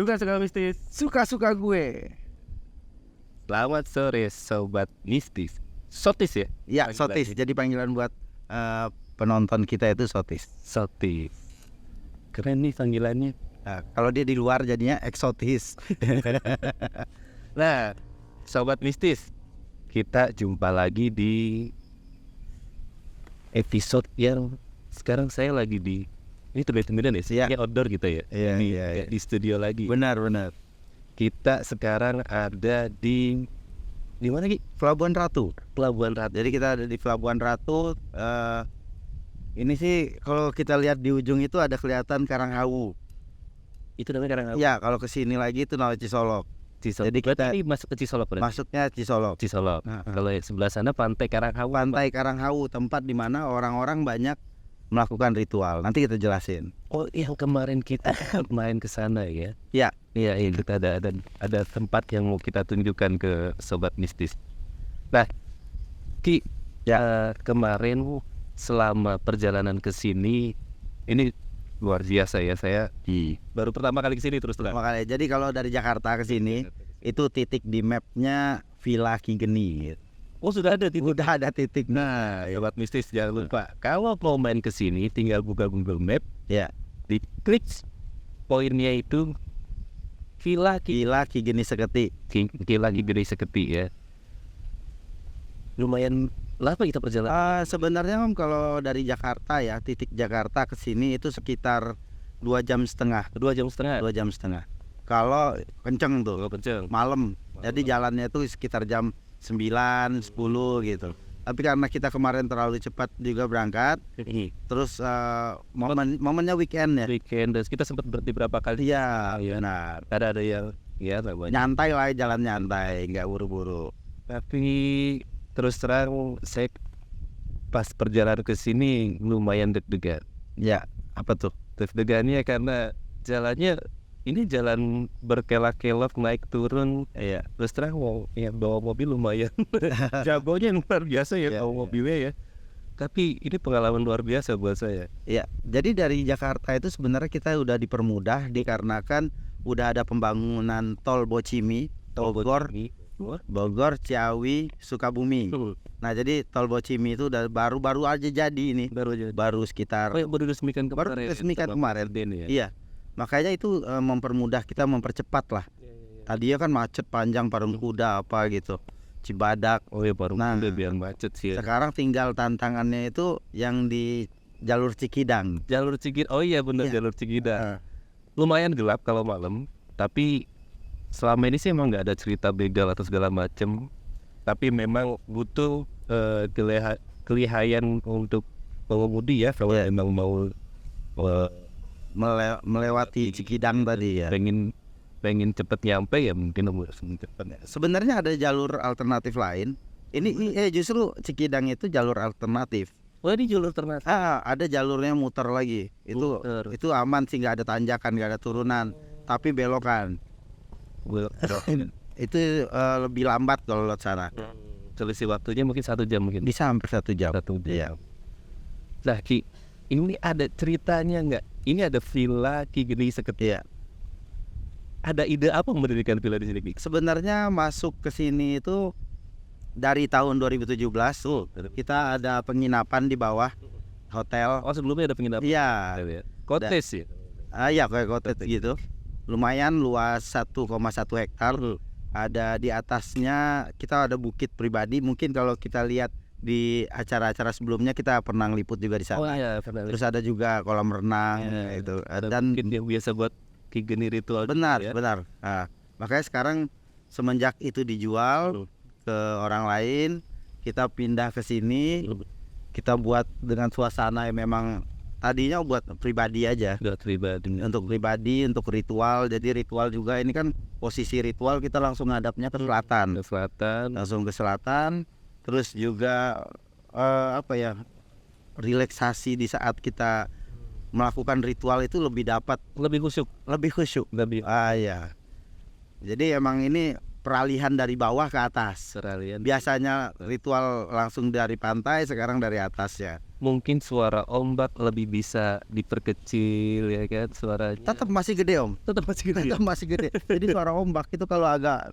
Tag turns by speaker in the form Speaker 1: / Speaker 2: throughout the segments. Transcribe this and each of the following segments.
Speaker 1: Suka-suka mistis.
Speaker 2: Suka-suka gue.
Speaker 1: Selamat sore sobat mistis. Sotis ya?
Speaker 2: Ya,
Speaker 1: Panggilan
Speaker 2: Sotis.
Speaker 1: ini.
Speaker 2: Jadi panggilan buat penonton kita itu Sotis.
Speaker 1: Sotis. Keren nih panggilannya.
Speaker 2: Nah, kalau dia di luar jadinya eksotis.
Speaker 1: Nah, sobat mistis, kita jumpa lagi di episode yang sekarang saya lagi di ini tulisan ya,
Speaker 2: Iya.
Speaker 1: ini outdoor kita ya.
Speaker 2: Iya,
Speaker 1: Ini
Speaker 2: iya,
Speaker 1: kayak
Speaker 2: iya.
Speaker 1: di studio lagi.
Speaker 2: Benar.
Speaker 1: Kita sekarang ada di mana Ki?
Speaker 2: Pelabuhan Ratu.
Speaker 1: Pelabuhan Ratu.
Speaker 2: Jadi kita ada di Pelabuhan Ratu. Ini sih kalau kita lihat di ujung itu ada kelihatan Karanghawu.
Speaker 1: Itu namanya Karanghawu.
Speaker 2: Ya, kalau ke sini lagi itu namanya Cisolok.
Speaker 1: Cisolok.
Speaker 2: Jadi
Speaker 1: Berarti
Speaker 2: kita
Speaker 1: ini masuk ke Cisolok berarti.
Speaker 2: masuknya Cisolok.
Speaker 1: Cisolok.
Speaker 2: Nah,
Speaker 1: Kalau yang sebelah sana Pantai Karanghawu.
Speaker 2: Pantai Karanghawu, tempat di mana orang-orang banyak melakukan ritual. Nanti kita jelasin.
Speaker 1: Oh, yang kemarin kita main ke sana ya.
Speaker 2: Ya.
Speaker 1: Iya, kita ada tempat yang mau kita tunjukkan ke sobat mistis. Nah, Ki, kemarin selama perjalanan ke sini ini luar biasa ya, saya baru pertama kali ke sini terus terang.
Speaker 2: Makanya jadi kalau dari Jakarta ke sini itu titik di mapnya Villa Ki Geni.
Speaker 1: Oh, sudah ada titik.
Speaker 2: Udah ada titik.
Speaker 1: Nah, sobat mistis jangan lupa kalau mau main ke sini tinggal buka Google Map,
Speaker 2: Ya,
Speaker 1: diklik poinnya itu Villa
Speaker 2: Villa Ki Geni Seketi.
Speaker 1: Villa Ki Geni Seketi ya. Lumayan lama kita perjalanan.
Speaker 2: Sebenarnya Om, kalau dari Jakarta ya, titik Jakarta ke sini itu sekitar 2 jam setengah.
Speaker 1: 2 jam setengah.
Speaker 2: 2 jam setengah. Kalau kenceng tuh,
Speaker 1: Kalau kenceng.
Speaker 2: malam. Jadi jalannya tuh sekitar jam 9, 10 gitu. Tapi karena kita kemarin terlalu cepat juga berangkat, terus momennya weekend ya.
Speaker 1: Weekend dan kita sempat berhenti berapa kali.
Speaker 2: Iya, benar.
Speaker 1: Ada yang ya namanya.
Speaker 2: Nyantai lah, jalan nyantai, nggak buru-buru.
Speaker 1: Tapi terus terang saya pas perjalanan ke sini lumayan deg-degan.
Speaker 2: Ya, apa tuh?
Speaker 1: Deg-degannya karena jalannya ini jalan berkelok-kelok naik turun.
Speaker 2: Iya.
Speaker 1: Terus terang bawa mobil lumayan jagonya luar biasa ya,
Speaker 2: Iya,
Speaker 1: bawa
Speaker 2: iya.
Speaker 1: mobilnya ya. Tapi ini pengalaman luar biasa buat saya.
Speaker 2: Iya, jadi dari Jakarta itu sebenarnya kita udah dipermudah dikarenakan udah ada pembangunan tol Bocimi, Bogor, Ciawi, Sukabumi. Nah, jadi tol Bocimi itu udah baru aja jadi ini. Baru sekitar
Speaker 1: Oh, ya, baru diresmikan kemarin.
Speaker 2: baru diresmikan
Speaker 1: sama
Speaker 2: kemarin.
Speaker 1: Presiden ya.
Speaker 2: Iya. Makanya itu mempermudah kita, mempercepat lah. Tadinya kan macet panjang, Parung Kuda apa gitu, Cibadak.
Speaker 1: Oh ya, baru
Speaker 2: Nah,
Speaker 1: udah biar macet sih ya.
Speaker 2: Sekarang tinggal tantangannya itu yang di jalur Cikidang.
Speaker 1: Jalur Cikidang. Oh iya benar,
Speaker 2: Iya.
Speaker 1: jalur Cikidang. Lumayan gelap kalau malam, tapi selama ini sih emang nggak ada cerita begal atau segala macem. Tapi memang butuh kelihayan untuk pengemudi ya, kalau
Speaker 2: Iya.
Speaker 1: emang mau
Speaker 2: Melewati Cikidang tadi ya.
Speaker 1: pengen cepet nyampe ya mungkin harus cepet.
Speaker 2: Sebenarnya ada jalur alternatif lain. Ini justru Cikidang itu jalur alternatif.
Speaker 1: Oh, ini jalur alternatif.
Speaker 2: Ada jalurnya muter lagi.
Speaker 1: Muter.
Speaker 2: Itu aman sih, nggak ada tanjakan, nggak ada turunan, tapi belokan. Itu lebih lambat kalau lewat sana.
Speaker 1: Selisih waktunya mungkin 1 jam mungkin.
Speaker 2: Bisa hampir 1 jam.
Speaker 1: 1 jam.
Speaker 2: Iya.
Speaker 1: Nah Ki, ini ada ceritanya nggak? Ini ada Villa Ki Geni Seketi.
Speaker 2: Iya.
Speaker 1: Ada ide apa mendirikan villa di sini Ki?
Speaker 2: Sebenarnya masuk ke sini itu dari tahun 2017. Kita ada penginapan di bawah hotel.
Speaker 1: Oh, sebelumnya ada penginapan.
Speaker 2: Iya.
Speaker 1: Kotes ya.
Speaker 2: Iya, kayak cottage gitu. Lumayan luas 1,1 hektar. Ada di atasnya kita ada bukit pribadi. Mungkin kalau kita lihat di acara-acara sebelumnya kita pernah liput juga di sana.
Speaker 1: Oh iya, pernah.
Speaker 2: Terus ada juga kolam renang
Speaker 1: Ya,
Speaker 2: itu.
Speaker 1: ada
Speaker 2: Dan
Speaker 1: mungkin yang biasa buat Ki Geni ritual.
Speaker 2: benar,
Speaker 1: juga ya.
Speaker 2: benar. Nah, makanya sekarang semenjak itu dijual ke orang lain, kita pindah ke sini. Kita buat dengan suasana yang memang tadinya buat pribadi aja.
Speaker 1: Udah pribadi.
Speaker 2: Untuk pribadi, untuk ritual. Jadi ritual juga ini kan posisi ritual kita langsung ngadapnya ke selatan.
Speaker 1: Ke selatan.
Speaker 2: Langsung ke selatan. Terus juga relaksasi di saat kita melakukan ritual itu lebih dapat,
Speaker 1: Lebih khusyuk. Lebih
Speaker 2: ya. Jadi emang ini peralihan dari bawah ke atas.
Speaker 1: seralian.
Speaker 2: Biasanya ritual langsung dari pantai, sekarang dari atas ya.
Speaker 1: mungkin suara ombak lebih bisa diperkecil ya kan suaranya.
Speaker 2: Tetap masih gede Om,
Speaker 1: Tetap masih gitu ya.
Speaker 2: tetap masih gede. Jadi suara ombak itu kalau agak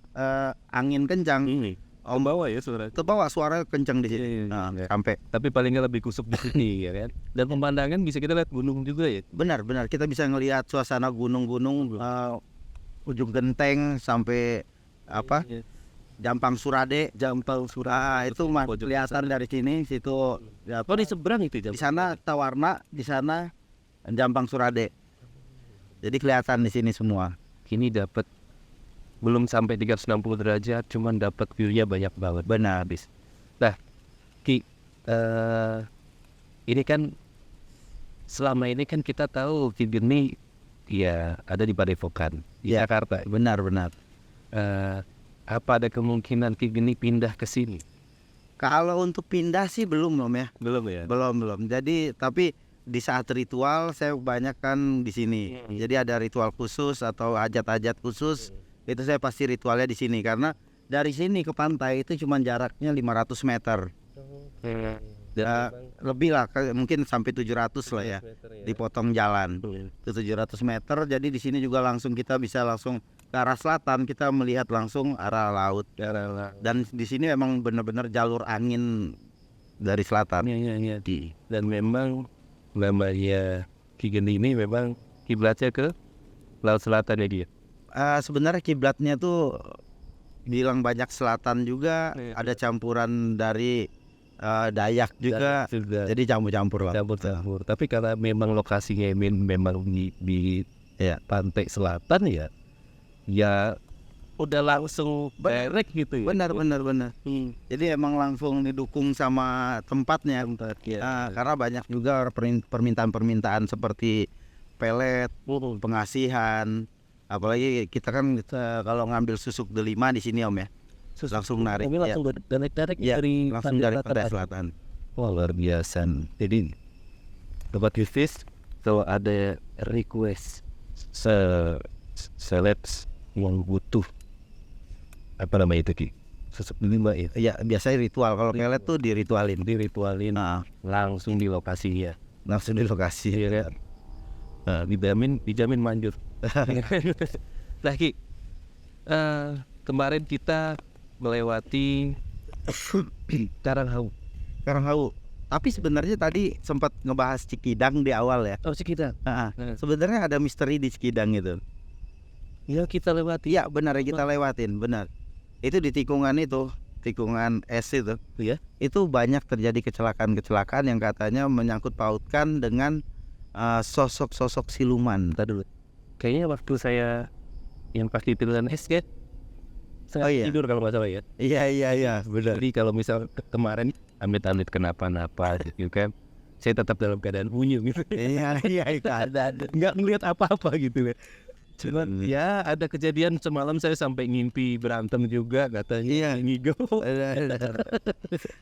Speaker 2: angin kencang,
Speaker 1: Ini om bawah ya suara.
Speaker 2: itu bawa suaranya kencang di sini.
Speaker 1: Iya, iya,
Speaker 2: Nah,
Speaker 1: iya.
Speaker 2: sampai
Speaker 1: Tapi paling nggak lebih kusuk di sini ya kan. Dan pemandangan bisa kita lihat gunung juga ya.
Speaker 2: benar kita bisa ngelihat suasana gunung-gunung, ujung genteng sampai apa
Speaker 1: Iya.
Speaker 2: Jampang Surade.
Speaker 1: Jampang Surah
Speaker 2: Itu kelihatan dari sini, situ ya,
Speaker 1: Oh di seberang itu
Speaker 2: di sana Tawarna, di sana Jampang Surade. Jadi kelihatan di sini semua.
Speaker 1: Kini dapat belum sampai 360 derajat, cuman dapat view-nya banyak banget.
Speaker 2: Benar.
Speaker 1: Habis. Nah, Ki, ini kan selama ini kan kita tahu Ki Geni ya ada di Padepokan di
Speaker 2: Ya.
Speaker 1: Jakarta.
Speaker 2: Benar.
Speaker 1: Apa ada kemungkinan Ki Geni pindah ke sini?
Speaker 2: Kalau untuk pindah sih belum Om ya.
Speaker 1: Belum ya.
Speaker 2: Belum. Jadi tapi di saat ritual saya banyak kan di sini. Jadi ada ritual khusus atau hajat-hajat khusus. Itu saya pasti ritualnya di sini karena dari sini ke pantai itu cuma jaraknya 500 meter. Lebih lah, mungkin sampai 700 lah ya. Dipotong jalan. Itu 700 meter. Jadi di sini juga langsung kita bisa langsung ke arah selatan, kita melihat langsung arah laut. Dan di sini memang benar-benar jalur angin dari selatan.
Speaker 1: Iya. Dan memang namanya Ki Geni ini memang kiblatnya ke laut selatan ya dia.
Speaker 2: Sebenarnya kiblatnya tuh bilang banyak selatan juga,
Speaker 1: Iya.
Speaker 2: ada campuran dari Dayak juga.
Speaker 1: Juga.
Speaker 2: Jadi campur-campur lah.
Speaker 1: Campur. Tapi karena memang lokasinya memang di
Speaker 2: Ya.
Speaker 1: pantai selatan ya udah langsung direct gitu ya.
Speaker 2: Benar. Jadi emang langsung didukung sama tempatnya.
Speaker 1: Ya.
Speaker 2: Karena banyak juga permintaan seperti pelet, pengasihan. Apalagi kita kan kalau ngambil susuk delima di sini Om ya. Langsung narik.
Speaker 1: Tapi langsung direct
Speaker 2: Ya,
Speaker 1: dari
Speaker 2: langsung dari pantai selatan.
Speaker 1: Wah luar biasa. Jadi Sobat Yustis, kalau ada request selebs yang butuh apa namanya itu Ki? Susuk delima ya.
Speaker 2: Ya biasanya ritual. Kalau pelet tuh diritualin.
Speaker 1: Diritualin langsung di lokasinya.
Speaker 2: Langsung di lokasi.
Speaker 1: Iya kan? Nah, dijamin manjur. Nah Ki, kemarin kita melewati Karanghau.
Speaker 2: Tapi sebenarnya tadi sempat ngebahas Cikidang di awal ya.
Speaker 1: Oh sih kita.
Speaker 2: Sebenarnya ada misteri di Cikidang itu.
Speaker 1: Ya kita lewati.
Speaker 2: Iya benar, kita lewatin, benar. Itu di tikungan es itu.
Speaker 1: Iya.
Speaker 2: Itu banyak terjadi kecelakaan yang katanya menyangkut pautkan dengan sosok-sosok siluman.
Speaker 1: Tadi dulu. Kayaknya waktu saya yang pas di Tiruan es kan. Saya tidur kalau nggak salah ya.
Speaker 2: Iya, benar.
Speaker 1: Jadi kalau misal kemarin amit-amit kenapa-napa gitu kan, saya tetap dalam keadaan unyu gitu.
Speaker 2: Iya,
Speaker 1: Nggak ngelihat apa-apa gitu ya. Cuman ya ada kejadian semalam saya sampai ngimpi berantem juga katanya.
Speaker 2: Iya.
Speaker 1: Ngigo.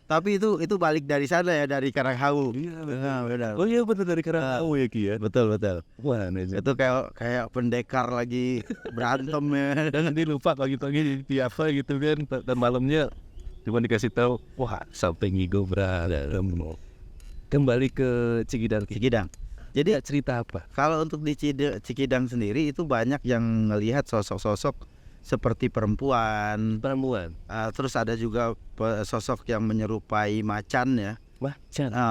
Speaker 2: Tapi itu balik dari sana ya, dari Karanghau.
Speaker 1: Iya,
Speaker 2: Benar.
Speaker 1: Oh iya betul dari Karanghau ya Ki ya.
Speaker 2: Betul.
Speaker 1: Wah,
Speaker 2: Itu kayak pendekar lagi berantem ya.
Speaker 1: dan nanti lupa pagi-pagi di apa gitu kan, dan malamnya cuma dikasih tahu, wah sampai ngigo berantem. Kembali ke Cikidang.
Speaker 2: Jadi
Speaker 1: Cerita apa?
Speaker 2: kalau untuk di Cikidang sendiri itu banyak yang ngelihat sosok-sosok seperti perempuan. Terus ada juga sosok yang menyerupai macan ya.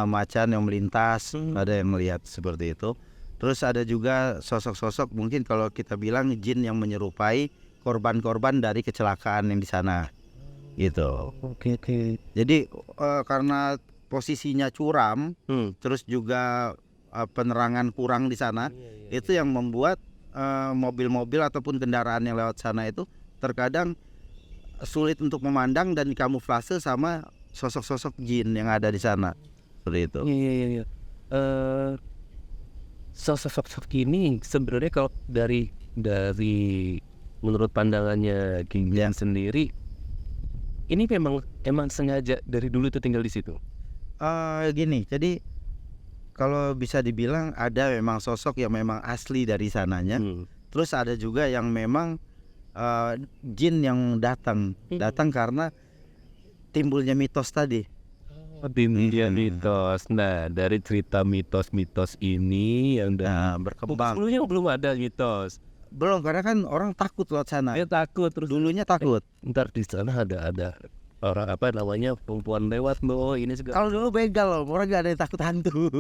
Speaker 2: Macan yang melintas, ada yang melihat seperti itu. Terus ada juga sosok-sosok mungkin kalau kita bilang jin yang menyerupai korban-korban dari kecelakaan yang di sana. Gitu.
Speaker 1: Oke.
Speaker 2: Jadi karena posisinya curam, terus juga penerangan kurang di sana, itu yang membuat mobil-mobil ataupun kendaraan yang lewat sana itu terkadang sulit untuk memandang dan dikamuflase sama sosok-sosok jin yang ada di sana. Seperti itu.
Speaker 1: Iya. Sosok-sosok ini sebenarnya kalau dari menurut pandangannya King Jan sendiri, ini emang sengaja dari dulu itu tinggal di situ.
Speaker 2: Gini, jadi kalau bisa dibilang ada memang sosok yang memang asli dari sananya. Terus ada juga yang memang jin yang datang karena timbulnya mitos tadi.
Speaker 1: dunia mitos. Nah, dari cerita mitos-mitos ini yang
Speaker 2: Nah, berkembang.
Speaker 1: sebelumnya belum ada mitos.
Speaker 2: Belum, karena kan orang takut lewat sana.
Speaker 1: Saya takut terus
Speaker 2: Dulunya takut.
Speaker 1: ntar di sana ada orang apa namanya perempuan lewat loh ini segala.
Speaker 2: Kalau dulu begal loh, orang gak ada yang takut hantu.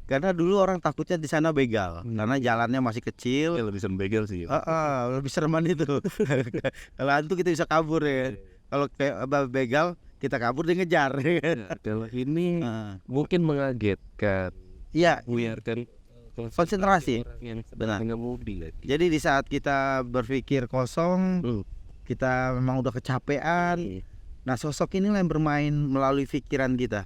Speaker 2: Karena dulu orang takutnya di sana begal, karena jalannya masih kecil.
Speaker 1: Lebih serem begal sih.
Speaker 2: Lebih sereman itu. Kalau hantu kita bisa kabur ya. Kalau kayak begal kita kabur dia ngejar.
Speaker 1: Kalau ini
Speaker 2: Ah.
Speaker 1: mungkin mengagetkan,
Speaker 2: Iya,
Speaker 1: menyiarkan
Speaker 2: konsentrasi.
Speaker 1: orang yang
Speaker 2: Benar.
Speaker 1: sedang mengemudi.
Speaker 2: Jadi di saat kita berpikir kosong, kita memang udah kecapean. Nah, sosok inilah yang bermain melalui pikiran kita.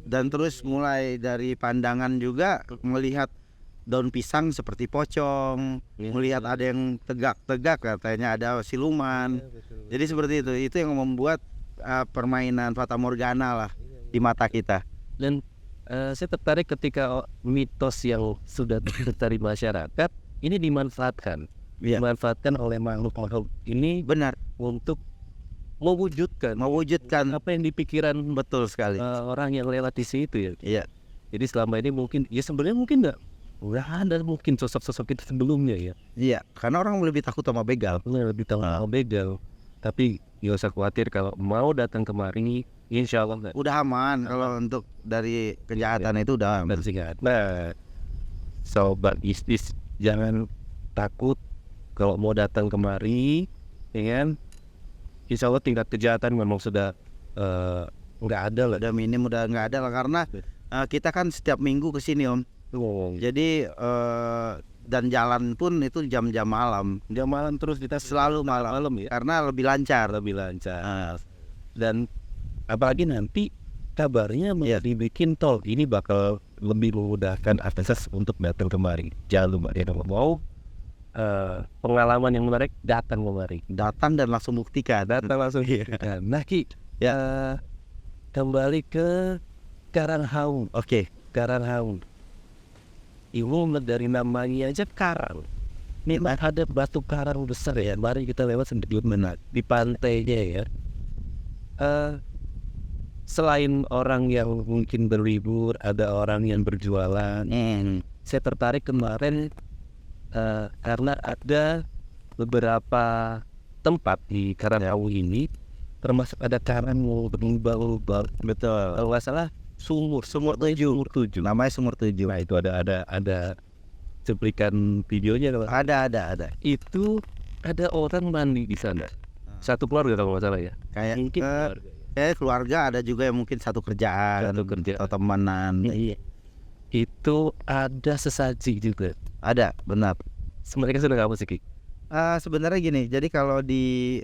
Speaker 2: Dan terus mulai dari pandangan juga melihat daun pisang seperti pocong, melihat ada yang tegak-tegak katanya ada siluman. Jadi seperti itu yang membuat permainan fata morgana lah di mata kita.
Speaker 1: Dan saya tertarik ketika mitos yang sudah dari masyarakat ini dimanfaatkan,
Speaker 2: Iya.
Speaker 1: dimanfaatkan oleh makhluk-makhluk ini
Speaker 2: Benar,
Speaker 1: untuk mewujudkan apa yang dipikiran
Speaker 2: betul sekali.
Speaker 1: orang yang lewat di situ ya.
Speaker 2: Iya.
Speaker 1: Jadi selama ini mungkin ya sebenarnya mungkin nggak ada mungkin sosok-sosok itu sebelumnya ya.
Speaker 2: Iya, karena orang lebih takut sama begal.
Speaker 1: Lebih tahu begal. Tapi nggak usah khawatir kalau mau datang kemari, insya Allah nggak.
Speaker 2: Udah aman kalau untuk dari kejahatan itu udah aman.
Speaker 1: Nah, sobat istis jangan takut kalau mau datang kemari, ya kan? Insya Allah tingkat kejahatan memang sudah nggak ada lah.
Speaker 2: Udah minim, udah nggak ada lah karena kita kan setiap minggu ke sini Om. Jadi dan jalan pun itu jam-jam malam.
Speaker 1: Jam malam terus kita
Speaker 2: Selalu malam
Speaker 1: ya.
Speaker 2: karena lebih lancar.
Speaker 1: Dan apalagi nanti kabarnya mau
Speaker 2: Iya.
Speaker 1: dibikin tol, ini bakal lebih memudahkan akses untuk datang kemari. Jangan lupa ya mau pengalaman yang menarik datang kemari.
Speaker 2: Datang dan langsung buktikan.
Speaker 1: Datang langsung. Nah Ki, kembali ke Karanghaung.
Speaker 2: Oke.
Speaker 1: Karanghaung. Ibu dari namanya aja karang. Ini ada batu karang besar ya. Mari kita lewat sedikit di pantainya ya. Selain orang yang mungkin berlibur, ada orang yang berjualan. Saya tertarik kemarin karena ada beberapa tempat di Karanghaung ini, termasuk ada karang berlubang-lubang.
Speaker 2: Betul.
Speaker 1: Kalau nggak salah sumur 7.
Speaker 2: Namanya Sumur 7.
Speaker 1: Nah itu ada cuplikan videonya kalau
Speaker 2: Ada.
Speaker 1: itu ada orang mandi di sana. Satu keluarga kalau nggak salah ya.
Speaker 2: Kayak
Speaker 1: Mungkin
Speaker 2: keluarga ada juga yang mungkin satu kerjaan, atau temenan.
Speaker 1: Iya. Itu ada sesaji juga.
Speaker 2: Ada, benar.
Speaker 1: Mereka sedang apa sih Ki?
Speaker 2: Sebenarnya gini, jadi kalau di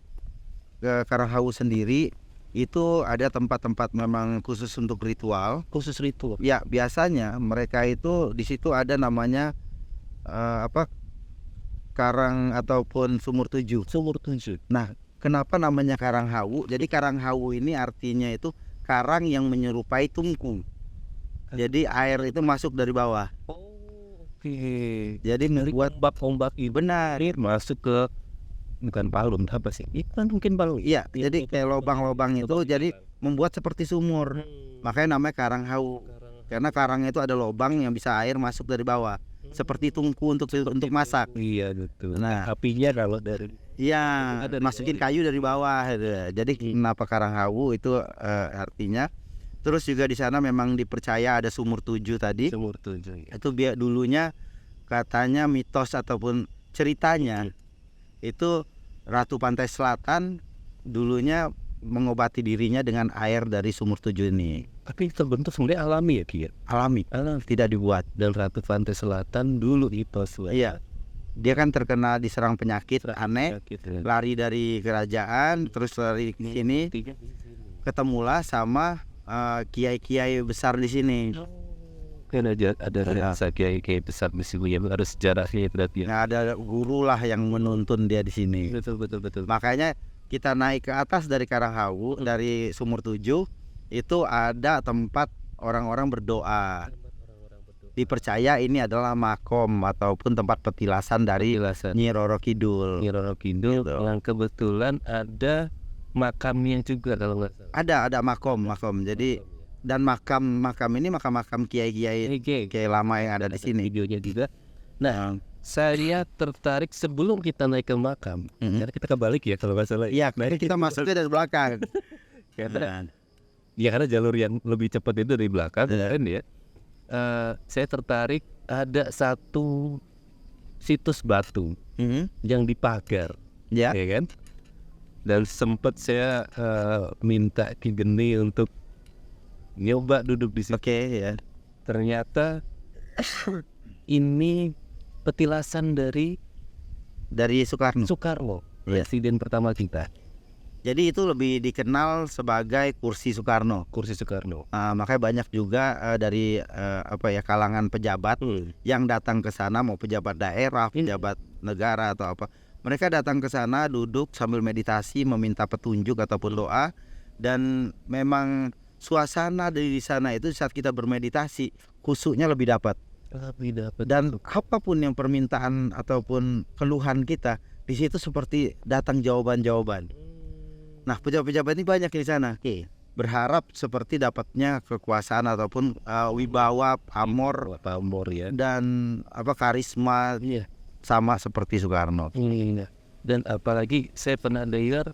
Speaker 2: Karanghaung sendiri itu ada tempat-tempat memang khusus untuk ritual.
Speaker 1: Khusus ritual.
Speaker 2: Ya, biasanya mereka itu di situ ada namanya karang ataupun Sumur 7.
Speaker 1: Sumur 7.
Speaker 2: Nah, kenapa namanya Karanghaung? Jadi Karanghaung ini artinya itu karang yang menyerupai tungku. Jadi air itu masuk dari bawah.
Speaker 1: Oke.
Speaker 2: Jadi membuat
Speaker 1: ombak ini
Speaker 2: benar.
Speaker 1: masuk ke bukan palung apa sih? Itu kan mungkin palung.
Speaker 2: Iya, jadi kayak lubang-lubang itu jadi membuat seperti sumur. Makanya namanya Karanghaung. Karena karang itu ada lubang yang bisa air masuk dari bawah. Seperti tungku untuk masak.
Speaker 1: Iya betul.
Speaker 2: Nah,
Speaker 1: apinya kalau dari
Speaker 2: ada masukin kayu dari bawah. Jadi kenapa Karanghaung itu artinya. Terus juga di sana memang dipercaya ada Sumur 7 tadi.
Speaker 1: Sumur 7.
Speaker 2: Itu dulunya katanya mitos ataupun ceritanya itu Ratu Pantai Selatan dulunya mengobati dirinya dengan air dari Sumur 7 ini.
Speaker 1: Tapi terbentuk sebenarnya alami ya Ki?
Speaker 2: Alami, tidak dibuat.
Speaker 1: Dan Ratu Pantai Selatan dulu mitos.
Speaker 2: Iya. Dia kan terkena diserang penyakit aneh, lari dari kerajaan, terus lari ke sini, ketemulah sama kiai-kiai besar di sini.
Speaker 1: Kan ada rasa kiai besar di sini yang harus sejarahnya berarti ya.
Speaker 2: Nah, ada guru lah yang menuntun dia di sini.
Speaker 1: Betul.
Speaker 2: Makanya kita naik ke atas dari Karanghaung, dari Sumur 7 itu ada tempat orang-orang berdoa. Dipercaya ini adalah makom ataupun tempat petilasan dari Nyi Roro Kidul.
Speaker 1: Nyi Roro Kidul yang kebetulan ada makamnya juga kalau nggak salah.
Speaker 2: Ada makom. Jadi dan makam ini makam kiai-kiai
Speaker 1: Oke.
Speaker 2: lama yang ada di sini.
Speaker 1: Videonya juga. Nah, saya tertarik sebelum kita naik ke makam. Karena kita kebalik ya kalau nggak salah.
Speaker 2: Iya, kita masuknya dari belakang.
Speaker 1: Karena jalur yang lebih cepat itu dari belakang kan ya. Saya tertarik ada satu situs batu yang dipagar,
Speaker 2: Ya.
Speaker 1: ya kan? Dan sempat saya minta Ki Geni untuk nyoba duduk di situ.
Speaker 2: Oke, ya.
Speaker 1: Ternyata ini petilasan dari
Speaker 2: Dari Soekarno.
Speaker 1: Soekarno,
Speaker 2: Iya.
Speaker 1: presiden pertama kita,
Speaker 2: Jadi itu lebih dikenal sebagai kursi Soekarno.
Speaker 1: kursi Soekarno.
Speaker 2: Makanya banyak juga dari kalangan pejabat yang datang ke sana, mau pejabat daerah, pejabat negara atau apa. Mereka datang ke sana duduk sambil meditasi, meminta petunjuk ataupun doa, dan memang suasana di sana itu saat kita bermeditasi khusyuknya lebih dapat. Dan apapun yang permintaan ataupun keluhan kita di situ seperti datang jawaban-jawaban. Nah, pejabat-pejabat ini banyak di sana. Berharap seperti dapatnya kekuasaan ataupun wibawa, pamor
Speaker 1: ya.
Speaker 2: dan karisma
Speaker 1: Iya.
Speaker 2: sama seperti Soekarno.
Speaker 1: Dan apalagi saya pernah dengar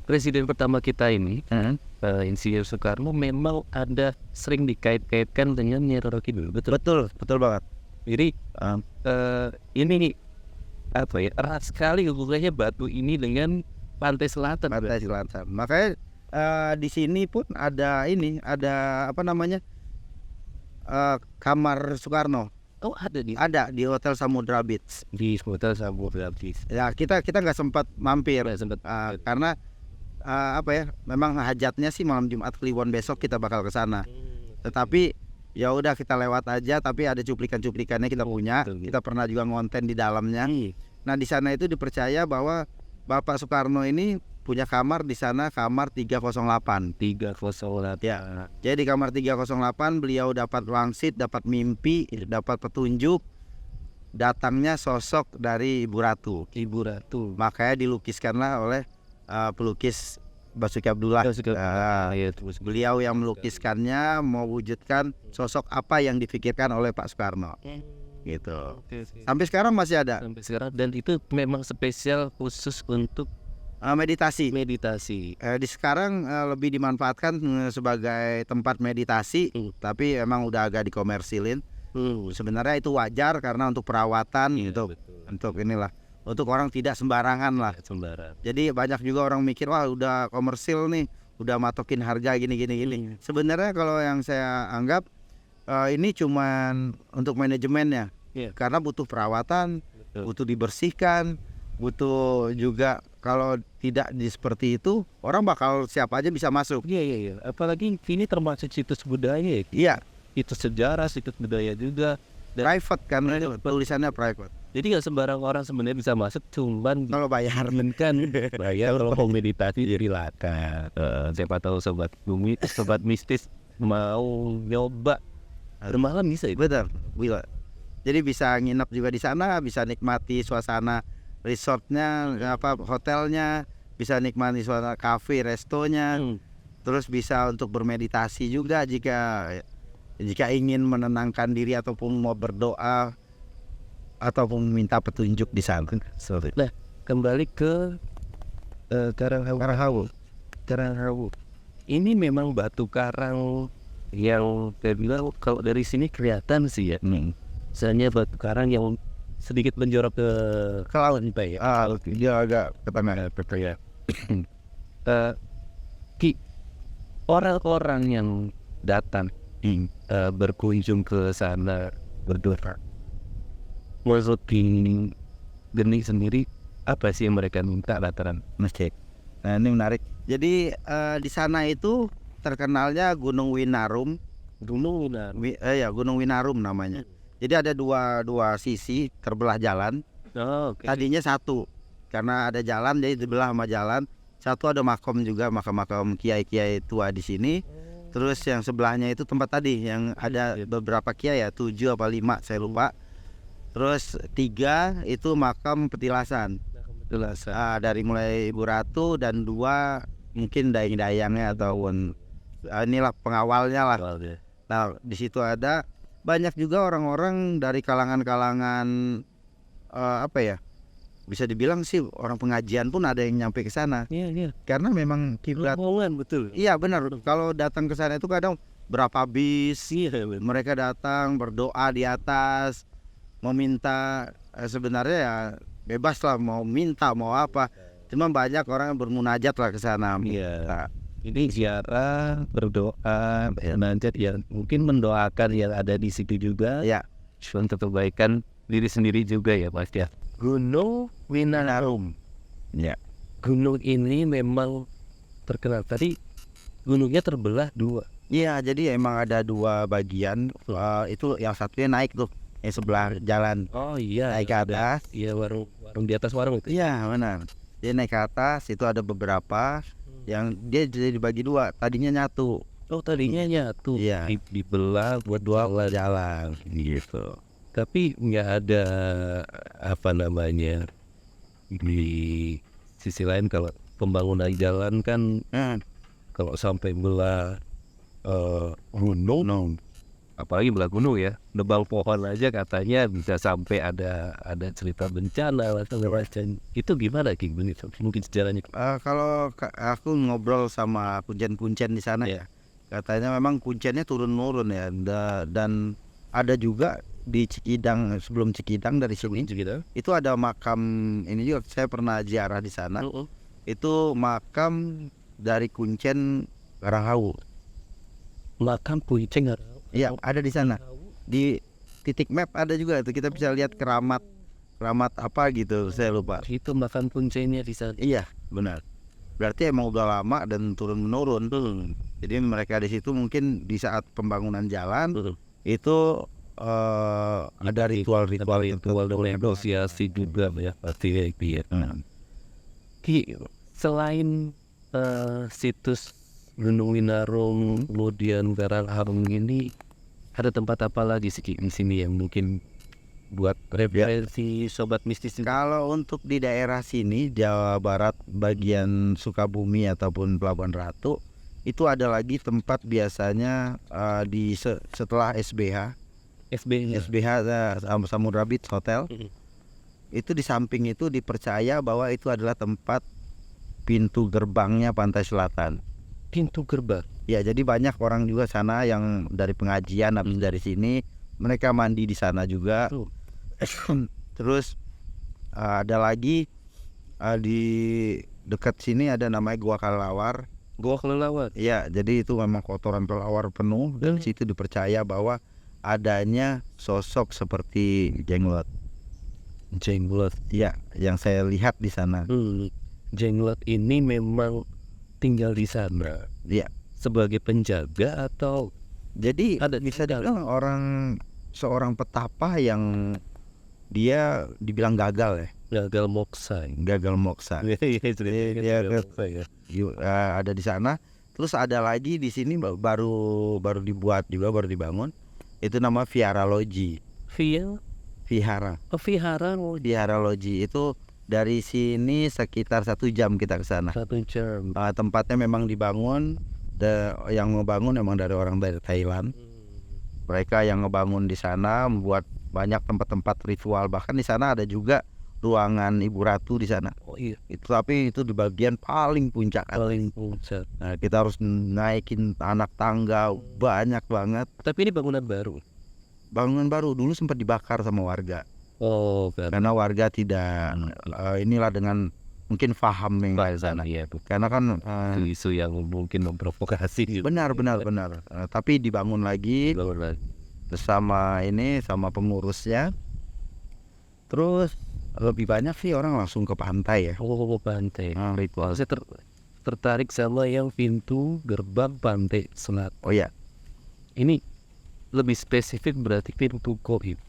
Speaker 1: presiden pertama kita ini, Insinyur Soekarno, memang ada sering dikait-kaitkan dengan Nyi Roro Kidul.
Speaker 2: Betul banget.
Speaker 1: Jadi ini apa ya, erat sekali hubungannya batu ini dengan pantai selatan.
Speaker 2: Pantai Selatan. Makanya di sini pun ada kamar Soekarno.
Speaker 1: Oh, ada di
Speaker 2: Hotel Samudra Beach.
Speaker 1: Hotel Samudra Beach.
Speaker 2: Ya, kita nggak sempat mampir karena memang hajatnya sih malam Jumat Kliwon besok kita bakal ke sana. Tetapi ya udah kita lewat aja, tapi ada cuplikan-cuplikannya kita punya. Kita pernah juga ngonten di dalamnya. Nah, di sana itu dipercaya bahwa Bapak Soekarno ini punya kamar di sana, kamar 308.
Speaker 1: 308.
Speaker 2: Ya. Jadi di kamar 308 beliau dapat wangsit, dapat mimpi, dapat petunjuk datangnya sosok dari Ibu Ratu. Makanya dilukiskanlah oleh pelukis Basuki Abdullah. Beliau yang melukiskannya mewujudkan sosok apa yang difikirkan oleh Pak Soekarno. Gitu. Sampai sekarang masih ada.
Speaker 1: Dan itu memang spesial khusus untuk
Speaker 2: meditasi. Di sekarang lebih dimanfaatkan sebagai tempat meditasi, tapi emang udah agak dikomersilin. Sebenarnya itu wajar karena untuk perawatan untuk inilah. Untuk orang tidak sembarangan lah. Jadi banyak juga orang mikir, wah udah komersil nih, udah matokin harga gini. Sebenarnya kalau yang saya anggap ini cuman untuk manajemennya, karena butuh perawatan, butuh dibersihkan, butuh juga kalau tidak seperti itu orang bakal siapa aja bisa masuk.
Speaker 1: Iya. Apalagi ini termasuk situs budaya.
Speaker 2: Iya.
Speaker 1: Itu sejarah, situs budaya juga.
Speaker 2: Private kan, tulisannya private.
Speaker 1: Jadi nggak sembarang orang sebenarnya bisa masuk, cuman
Speaker 2: kalau bayar
Speaker 1: bayar kalau mau meditasi jadi laka. Siapa tahu sobat bumi, sobat mistis mau nyoba bermalam bisa itu.
Speaker 2: Betul, bila. Jadi bisa nginep juga di sana, bisa nikmati suasana resortnya, hotelnya, bisa nikmati suasana kafe, restonya, terus bisa untuk bermeditasi juga jika ingin menenangkan diri ataupun mau berdoa ataupun minta petunjuk di sana.
Speaker 1: Nah, kembali ke Karanghawu. Ini memang batu karang yang saya bilang kalau dari sini kelihatan sih ya. Misalnya batu karang yang sedikit menjorok ke laut Pak ya.
Speaker 2: Dia agak ke tengah ya.
Speaker 1: Orang-orang yang datang berkunjung ke sana berdoa, menurut Geni sendiri apa sih yang mereka minta rata-rata?
Speaker 2: Masjid. Nah, ini menarik. Jadi di sana itu terkenalnya Gunung Winarum. Gunung Winarum namanya. Jadi ada dua sisi terbelah jalan. Tadinya satu, karena ada jalan jadi dibelah sama jalan. Satu ada makom juga, makam kiai-kiai tua di sini. Terus yang sebelahnya itu tempat tadi yang ada beberapa kiai ya, 7 apa 5 saya lupa. Terus 3 itu makam petilasan. Dari mulai Ibu Ratu dan 2 mungkin dayang-dayangnya ataupun inilah pengawalnya lah. Nah, di situ ada banyak juga orang-orang dari kalangan-kalangan apa ya? Bisa dibilang sih orang pengajian pun ada yang nyampe ke sana.
Speaker 1: Iya.
Speaker 2: Karena memang kiblat.
Speaker 1: Rombongan betul.
Speaker 2: Iya benar. Kalau datang ke sana itu kadang berapa bis mereka datang berdoa di atas, meminta sebenarnya ya bebas lah mau minta mau apa. Cuma banyak orang yang bermunajat lah ke sana.
Speaker 1: Iya. Ini ziarah, berdoa, munajat ya mungkin mendoakan yang ada di situ juga.
Speaker 2: Ya.
Speaker 1: Untuk kebaikan diri sendiri juga ya Mas ya. Gunung Winangun.
Speaker 2: Ya.
Speaker 1: Gunung ini memang terkenal. Tadi gunungnya terbelah 2.
Speaker 2: Iya, jadi emang ada 2 bagian. Itu yang satunya naik tuh, yang sebelah jalan.
Speaker 1: Oh iya.
Speaker 2: Naik ke atas.
Speaker 1: Iya warung di atas warung itu.
Speaker 2: Iya benar. Dia naik ke atas itu ada beberapa yang dia jadi dibagi 2. Tadinya nyatu.
Speaker 1: Oh tadinya nyatu.
Speaker 2: Iya.
Speaker 1: Dibelah buat 2
Speaker 2: jalan gitu.
Speaker 1: Tapi nggak ada apa namanya di sisi lain kalau pembangunan jalan kan kalau sampai belah gunung, apalagi belah gunung ya, nebang pohon aja katanya bisa sampai ada cerita bencana atau macam itu gimana King? Mungkin sejarahnya.
Speaker 2: Kalau aku ngobrol sama kuncen-kuncen di sana ya, katanya memang kuncennya turun-menurun ya, dan ada juga di Cikidang, sebelum Cikidang dari sini itu ada makam ini juga, saya pernah ziarah di sana. Itu makam dari Kuncen Garanghawu.
Speaker 1: Makam Kuncen Garanghawu.
Speaker 2: Iya, ada di sana. Di titik map ada juga itu, kita bisa lihat keramat apa gitu, saya lupa.
Speaker 1: Itu makam Kuncennya di sana.
Speaker 2: Iya, benar. Berarti emang udah lama dan turun menurun. Jadi mereka di situ mungkin di saat pembangunan jalan itu ada ritual
Speaker 1: negosiasi juga ya pasti ya. Ki, selain situs Gunung Winarung kemudian Garanghawu ini ada tempat apa lagi sih di sini yang mungkin buat referensi sobat mistis?
Speaker 2: Kalau untuk di daerah sini Jawa Barat bagian Sukabumi ataupun Pelabuhan Ratu itu ada lagi tempat biasanya di setelah SBH Samudra Beach Hotel. Itu di samping itu dipercaya bahwa itu adalah tempat pintu gerbangnya pantai selatan.
Speaker 1: Pintu gerbang.
Speaker 2: Ya, jadi banyak orang juga sana yang dari pengajian habis dari sini mereka mandi di sana juga. Terus ada lagi di dekat sini ada namanya Gua Kelelawar.
Speaker 1: Gua Kelelawar.
Speaker 2: Iya, jadi itu memang kotoran kelelawar penuh dan situ dipercaya bahwa adanya sosok seperti jenglot. Ya, yang saya lihat di sana.
Speaker 1: Jenglot ini memang tinggal di sana.
Speaker 2: Iya.
Speaker 1: Sebagai penjaga atau
Speaker 2: jadi ada bisa dibilang seorang petapa yang dia dibilang gagal ya.
Speaker 1: Gagal moksa.
Speaker 2: Ada di sana. Terus ada lagi di sini baru dibuat juga, baru dibangun. Itu nama Vihara Loji. Vihara Loji itu dari sini sekitar 1 jam kita ke sana.
Speaker 1: 1 jam.
Speaker 2: Tempatnya memang dibangun, yang ngebangun memang dari orang dari Thailand. Mereka yang ngebangun di sana membuat banyak tempat-tempat ritual. Bahkan di sana ada juga ruangan Ibu Ratu di sana.
Speaker 1: Oh iya.
Speaker 2: Tapi itu di bagian paling puncak. Nah, kita harus naikin anak tangga banyak banget.
Speaker 1: Tapi ini bangunan baru.
Speaker 2: Dulu sempat dibakar sama warga.
Speaker 1: Oh,
Speaker 2: karena warga tidak inilah dengan mungkin paham nih
Speaker 1: di sana ya.
Speaker 2: Karena kan
Speaker 1: isu yang mungkin memprovokasi.
Speaker 2: Benar. Tapi dibangun lagi. Sama pengurusnya. Terus lebih banyak sih orang langsung ke pantai ya.
Speaker 1: Oh, pantai. Ritual. Saya tertarik sama yang pintu gerbang pantai selatan.
Speaker 2: Oh ya.
Speaker 1: Ini lebih spesifik berarti pintu goib.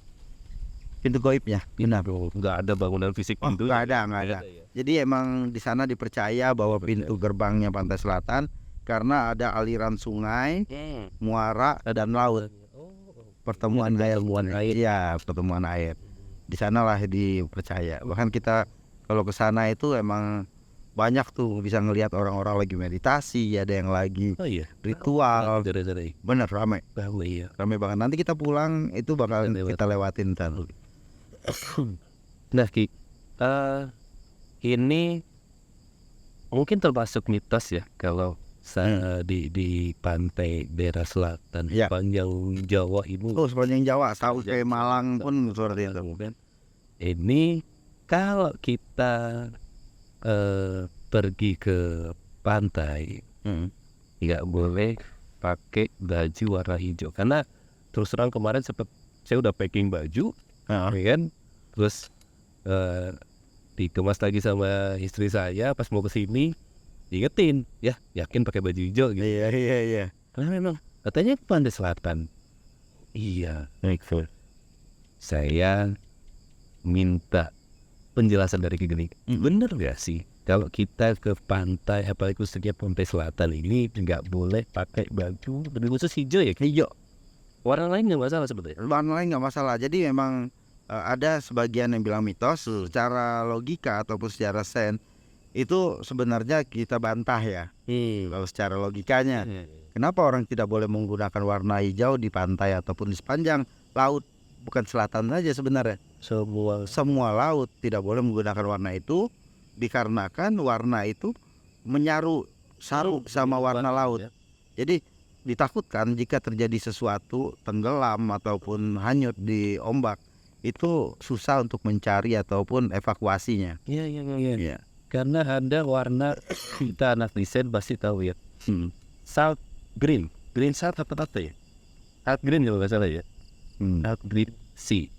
Speaker 2: Pintu goibnya. Benar.
Speaker 1: Nggak ada bangunan fisik pintu.
Speaker 2: Nggak ada. Jadi emang di sana dipercaya bahwa pintu gerbangnya pantai selatan karena ada aliran sungai, muara dan laut. Pertemuan air. Iya, pertemuan air. Di sanalah dipercaya. Bahkan kita Kalau ke sana itu emang banyak tuh bisa ngelihat orang-orang lagi meditasi, ada yang lagi
Speaker 1: Oh iya.
Speaker 2: ritual.
Speaker 1: Dari
Speaker 2: Bener ramai,
Speaker 1: bawah ya.
Speaker 2: ramai banget. Nanti kita pulang itu bakal kita lewatin ntar.
Speaker 1: Nah Ki, ini mungkin termasuk mitos ya kalau di pantai daerah selatan
Speaker 2: Ya.
Speaker 1: panjang Jawa ini.
Speaker 2: Oh sepanjang Jawa sampai Malang pun seperti itu.
Speaker 1: Kemudian ini kalau kita pergi ke pantai nggak boleh pakai baju warna hijau karena terus terang kemarin saya udah packing baju, ya kan, terus dikemas lagi sama istri saya pas mau kesini diingetin ya yakin pakai baju hijau gitu.
Speaker 2: Iya.
Speaker 1: Karena memang katanya ke pantai selatan. Iya, saya minta penjelasan dari Ki Geni. Bener gak sih kalau kita ke pantai, apalagi khususnya pantai selatan ini nggak boleh pakai baju lebih khusus hijau ya?
Speaker 2: Hijau.
Speaker 1: Warna lain nggak masalah sebetulnya.
Speaker 2: Warna lain nggak masalah. Jadi memang ada sebagian yang bilang mitos. Secara logika ataupun secara sains itu sebenarnya kita bantah ya. Kalau secara logikanya, kenapa orang tidak boleh menggunakan warna hijau di pantai ataupun di sepanjang laut? Bukan selatan saja sebenarnya. Semua laut tidak boleh menggunakan warna itu dikarenakan warna itu menyaru saru sama warna laut. Jadi ditakutkan jika terjadi sesuatu tenggelam ataupun hanyut di ombak itu susah untuk mencari ataupun evakuasinya.
Speaker 1: Iya. Karena ada warna kita anak desain pasti tahu ya. Salt green salt apa ya? Salt green kalau nggak salah ya. Salt green sea.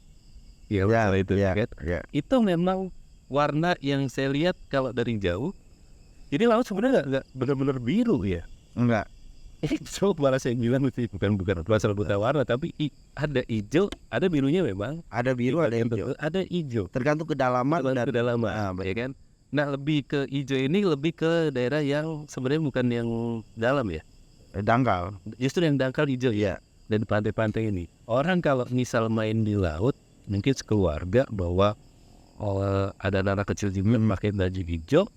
Speaker 1: Ya, itu kan. Itu memang warna yang saya lihat kalau dari jauh. Jadi laut sebenarnya nggak benar-benar biru ya.
Speaker 2: Enggak.
Speaker 1: So malah saya bilang itu bukan masalah buta warna tapi ada hijau, ada birunya memang.
Speaker 2: Ada biru, ada hijau.
Speaker 1: Ada hijau.
Speaker 2: Tergantung kedalaman dan
Speaker 1: kedalaman, ya kan. Nah lebih ke hijau ini lebih ke daerah yang sebenarnya bukan yang dalam ya.
Speaker 2: Dangkal.
Speaker 1: Justru yang dangkal hijau ya. Dan pantai-pantai ini orang kalau misal main di laut mungkin sekeluarga bawa ada anak kecil juga pakai baju hijau.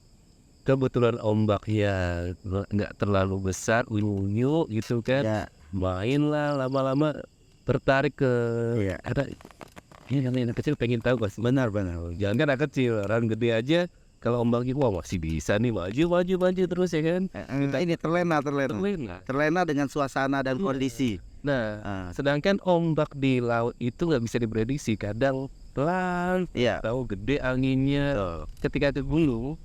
Speaker 1: Kebetulan ombak ya nggak terlalu besar, unyu gitu kan, main lah lama-lama tertarik ke ada ini anak kecil pengen tahu pasti.
Speaker 2: Benar.
Speaker 1: Jangan kan anak kecil, orang gede aja kalau ombaknya wah masih bisa nih maju terus ya kan.
Speaker 2: Ini terlena dengan suasana dan kondisi.
Speaker 1: Nah, sedangkan ombak di laut itu nggak bisa diprediksi, kadang pelan, tahu gede anginnya. Ketika ke gulung,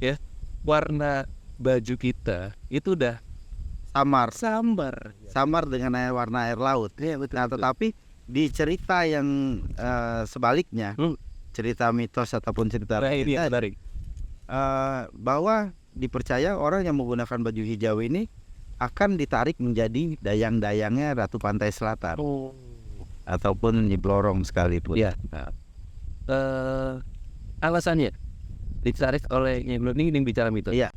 Speaker 1: ya warna baju kita itu udah
Speaker 2: samar dengan warna air laut. Nah, tetapi di cerita yang sebaliknya, cerita mitos ataupun cerita bahwa dipercaya orang yang menggunakan baju hijau ini akan ditarik menjadi dayang-dayangnya Ratu Pantai Selatan, ataupun Nyi Blorong sekalipun.
Speaker 1: Ya. Alasannya ditarik oleh Nyi Blorong ini bicara mitos.
Speaker 2: Iya.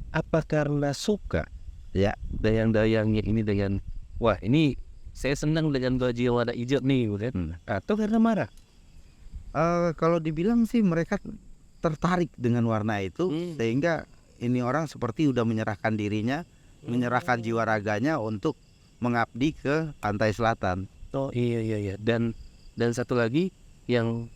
Speaker 1: Apa karena suka?
Speaker 2: Ya.
Speaker 1: Dayang-dayangnya ini dengan wah ini saya senang dengan baju yang warna hijau nih, kan? Atau karena marah?
Speaker 2: Kalau dibilang sih mereka tertarik dengan warna itu sehingga ini orang seperti udah menyerahkan dirinya, menyerahkan jiwa raganya untuk mengabdi ke Pantai Selatan.
Speaker 1: Oh iya. Dan satu lagi yang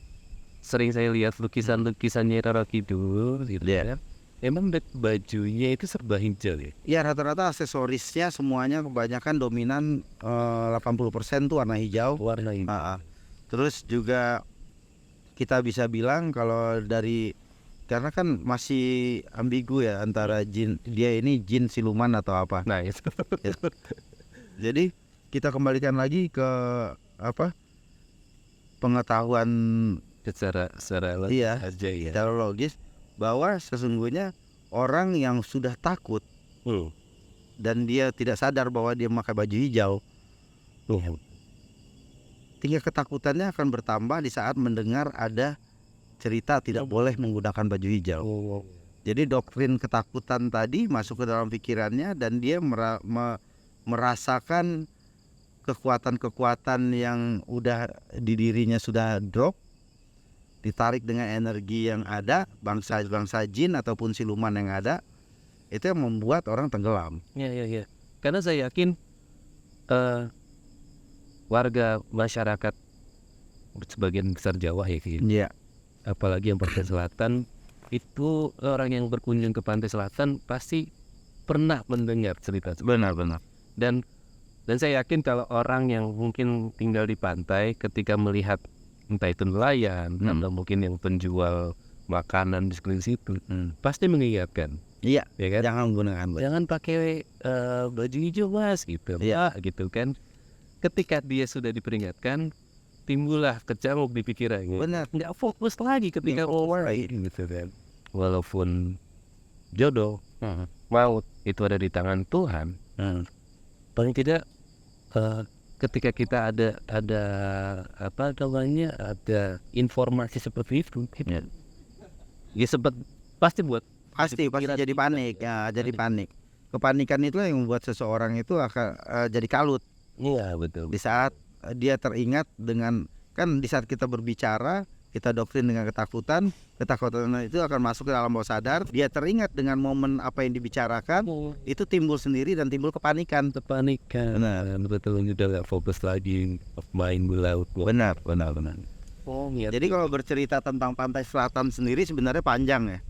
Speaker 1: sering saya lihat lukisannya Roro Kidul gitu ya. Emang bajunya itu serba hijau ya?
Speaker 2: Iya, rata-rata aksesorisnya semuanya kebanyakan dominan 80% tuh warna hijau. Terus juga kita bisa bilang kalau karena kan masih ambigu ya antara jin, dia ini jin siluman atau apa.
Speaker 1: Nah, itu.
Speaker 2: Jadi kita kembalikan lagi ke pengetahuan
Speaker 1: secara logis aja ya.
Speaker 2: Secara logis bahwa sesungguhnya orang yang sudah takut dan dia tidak sadar bahwa dia memakai baju hijau, tingkat ketakutannya akan bertambah di saat mendengar ada cerita tidak boleh menggunakan baju hijau. Jadi doktrin ketakutan tadi masuk ke dalam pikirannya dan dia merasakan kekuatan-kekuatan yang udah di dirinya sudah drop. ditarik dengan energi yang ada, bangsa jin ataupun siluman yang ada, itu yang membuat orang tenggelam.
Speaker 1: Ya. Karena saya yakin warga masyarakat sebagian besar Jawa ya,
Speaker 2: Iya,
Speaker 1: apalagi yang pantai selatan, itu orang yang berkunjung ke pantai selatan pasti pernah mendengar cerita.
Speaker 2: benar.
Speaker 1: Dan saya yakin kalau orang yang mungkin tinggal di pantai ketika melihat entah itu nelayan atau mungkin yang penjual makanan di sekeliling situ, pasti mengingatkan.
Speaker 2: Iya,
Speaker 1: Ya kan?
Speaker 2: jangan menggunakan baju.
Speaker 1: Jangan pakai baju hijau mas gitu,
Speaker 2: Iya.
Speaker 1: gitu kan. Ketika dia sudah diperingatkan, timbullah kecamuk di pikirannya.
Speaker 2: Benar.
Speaker 1: Nggak fokus lagi ketika mau gitu kan. Walaupun jodoh, maut itu ada di tangan Tuhan. Paling tidak ketika kita ada apa namanya, ada informasi seperti itu, ya sempat pasti buat
Speaker 2: Pasti
Speaker 1: pikiran
Speaker 2: jadi
Speaker 1: kita.
Speaker 2: panik ya, jadi panik. Kepanikan itu yang membuat seseorang itu akan jadi kalut
Speaker 1: Iya betul.
Speaker 2: di saat dia teringat dengan, kan di saat kita berbicara, kita doktrin dengan ketakutan itu akan masuk ke alam bawah sadar, dia teringat dengan momen apa yang dibicarakan, itu timbul sendiri dan timbul kepanikan.
Speaker 1: Kepanikan.
Speaker 2: Benar.
Speaker 1: Betul, udah nggak fokus lagi main bola.
Speaker 2: Benar. Jadi kalau bercerita tentang pantai selatan sendiri sebenarnya panjang ya.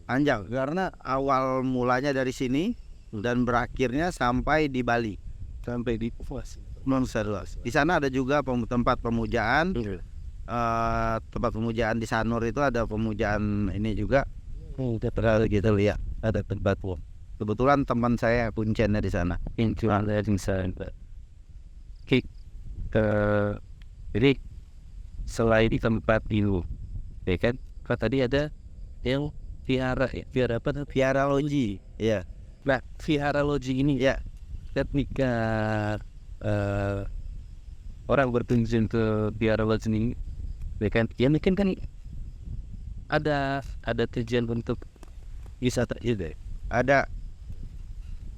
Speaker 2: Panjang karena awal mulanya dari sini dan berakhirnya sampai di Bali,
Speaker 1: sampai di Puas.
Speaker 2: Nusa Dua. Di sana ada juga tempat pemujaan. Tempat pemujaan di Sanur itu ada pemujaan ini juga. Kita gitu lihat ada tempat. Kebetulan teman saya puncennya di sana.
Speaker 1: Jadi selain di tempat itu, ya kan? Kan tadi ada yang vihara apa?
Speaker 2: Vihara Loji. Iya.
Speaker 1: Nah, vihara loji ini
Speaker 2: Ya.
Speaker 1: ketika orang berkunjung ke vihara loji ini, ya kan? Ya mungkin kan ada tujuan untuk wisata juga.
Speaker 2: Ada.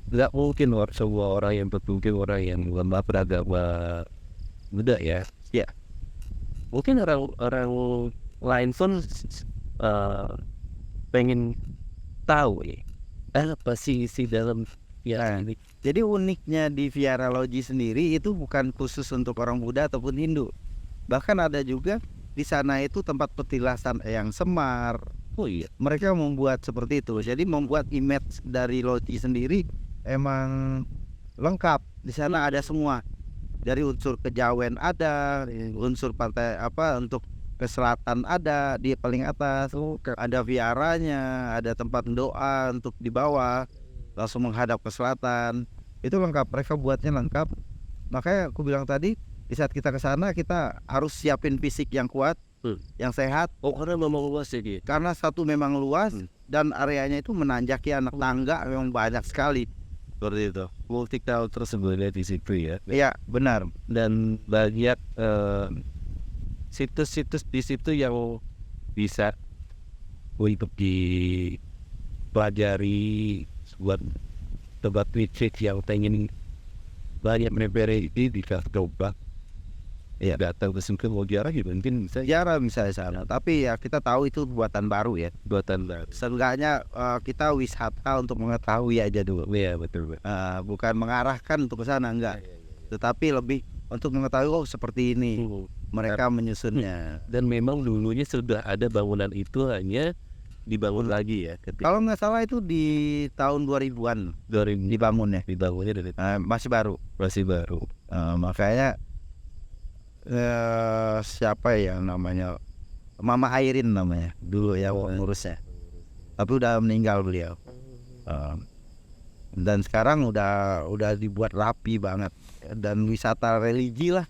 Speaker 1: Nggak mungkin semua orang yang berkunjung orang yang beragama Buddha ya.
Speaker 2: Ya.
Speaker 1: Mungkin orang lain pun pengen tahu ya apa sih isi dalam vihara ini.
Speaker 2: Jadi uniknya di Vihara Loji sendiri itu bukan khusus untuk orang Buddha ataupun Hindu. Bahkan ada juga di sana itu tempat petilasan Eyang Semar.
Speaker 1: Oh iya.
Speaker 2: Mereka membuat seperti itu. Jadi membuat image dari Loji sendiri emang lengkap. Di sana ada semua. Dari unsur kejawen ada, unsur pantai untuk ke selatan ada, di paling atas ada viharanya, ada tempat doa untuk di bawah langsung menghadap ke selatan. Itu lengkap, mereka buatnya lengkap. Makanya aku bilang tadi, di saat kita ke sana kita harus siapin fisik yang kuat, yang sehat.
Speaker 1: Oh karena memang luas ya dia.
Speaker 2: Karena satu memang luas dan areanya itu menanjaki anak tangga memang banyak sekali. Seperti itu.
Speaker 1: Multicultural sebenarnya di situ ya.
Speaker 2: Iya, benar.
Speaker 1: Dan banyak situs-situs di situ yang bisa untuk dipelajari buat tempat retreat yang pengen banyak referensi di coba. Ya datang ke situ mau jarang ya mungkin bisa
Speaker 2: Jarang misalnya sana. Tapi ya kita tahu itu buatan baru ya.
Speaker 1: buatan baru.
Speaker 2: Seenggaknya kita wisata untuk mengetahui aja dulu.
Speaker 1: Iya betul.
Speaker 2: Bukan mengarahkan untuk ke sana, enggak. Tetapi lebih untuk mengetahui seperti ini mereka menyusunnya.
Speaker 1: Dan memang dulunya sudah ada bangunan itu, hanya dibangun lagi ya.
Speaker 2: Kalau nggak salah itu di tahun 2000-an dibangun ya.
Speaker 1: Dibangunnya dari
Speaker 2: Masih baru. Makanya siapa ya namanya, Mama Airin namanya dulu ya pengurusnya. Tapi udah meninggal beliau. Dan sekarang udah dibuat rapi banget dan wisata religi lah.